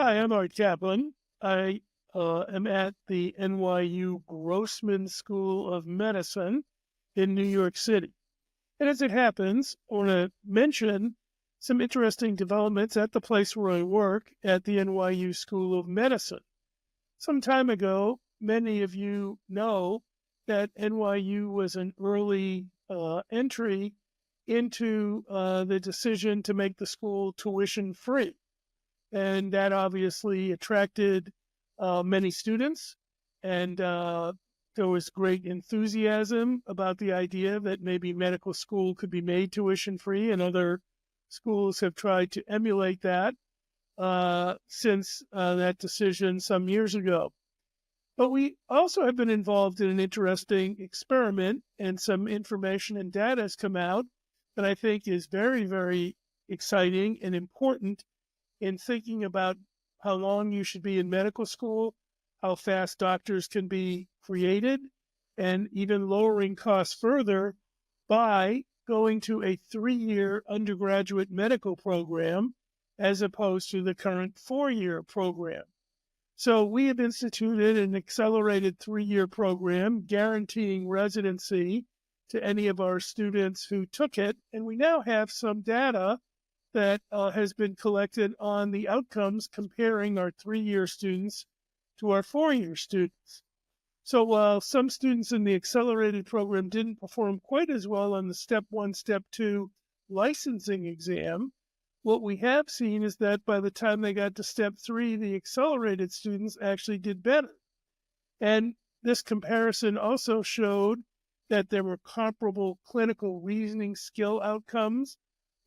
Hi, I'm Art Caplan. I am at the NYU Grossman School of Medicine in New York City. And as it happens, I want to mention some interesting developments at the place where I work at the NYU School of Medicine. Some time ago, many of you know that NYU was an early entry into the decision to make the school tuition free. And that obviously attracted many students. And there was great enthusiasm about the idea that maybe medical school could be made tuition free, and other schools have tried to emulate that since that decision some years ago. But we also have been involved in an interesting experiment, and some information and data has come out that I think is very, very exciting and important in thinking about how long you should be in medical school, how fast doctors can be created, and even lowering costs further by going to a 3-year undergraduate medical program as opposed to the current 4-year program. So we have instituted an accelerated 3-year program guaranteeing residency to any of our students who took it. And we now have some data that has been collected on the outcomes comparing our 3-year students to our 4-year students. So while some students in the accelerated program didn't perform quite as well on the step 1, step 2 licensing exam, what we have seen is that by the time they got to step 3, the accelerated students actually did better. And this comparison also showed that there were comparable clinical reasoning skill outcomes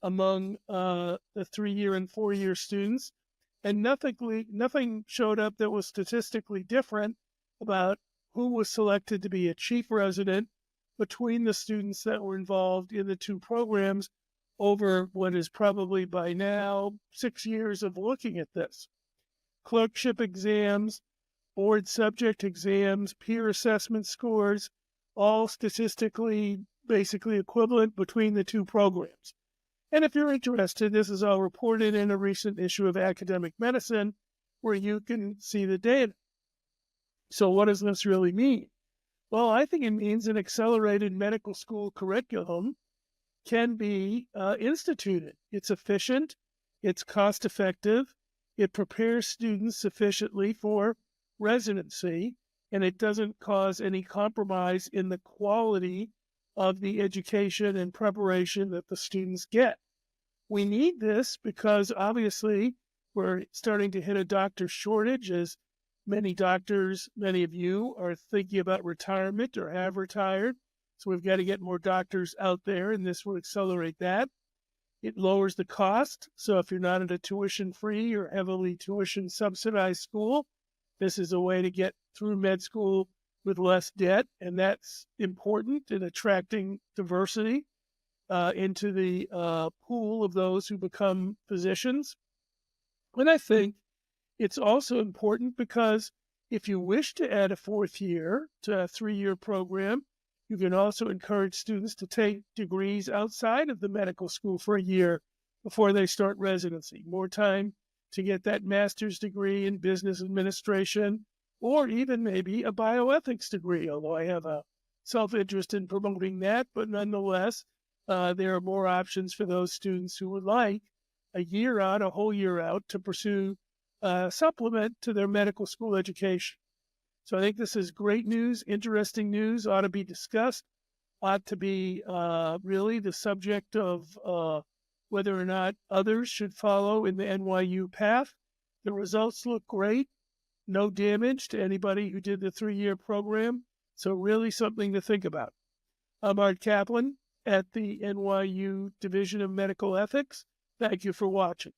among the 3-year and 4-year students, and nothing showed up that was statistically different about who was selected to be a chief resident between the students that were involved in the two programs over what is probably by now 6 years of looking at this. Clerkship exams, board subject exams, peer assessment scores, all statistically basically equivalent between the two programs. And if you're interested, this is all reported in a recent issue of Academic Medicine where you can see the data. So what does this really mean? Well, I think it means an accelerated medical school curriculum can be instituted. It's efficient, it's cost effective, it prepares students sufficiently for residency, and it doesn't cause any compromise in the quality of the education and preparation that the students get. We need this because obviously we're starting to hit a doctor shortage, as many doctors, many of you are thinking about retirement or have retired. So we've got to get more doctors out there, and this will accelerate that. It lowers the cost. So if you're not at a tuition-free or heavily tuition-subsidized school, this is a way to get through med school with less debt, and that's important in attracting diversity into the pool of those who become physicians. And I think it's also important because if you wish to add a 4th year to a 3-year program, you can also encourage students to take degrees outside of the medical school for a year before they start residency. More time to get that master's degree in business administration, or even maybe a bioethics degree, although I have a self-interest in promoting that. But nonetheless, there are more options for those students who would like a year out, a whole year out, to pursue supplement to their medical school education. So I think this is great news, interesting news, ought to be discussed, ought to be really the subject of whether or not others should follow in the NYU path. The results look great, no damage to anybody who did the 3-year program, so really something to think about. I'm Art Caplan at the NYU Division of Medical Ethics. Thank you for watching.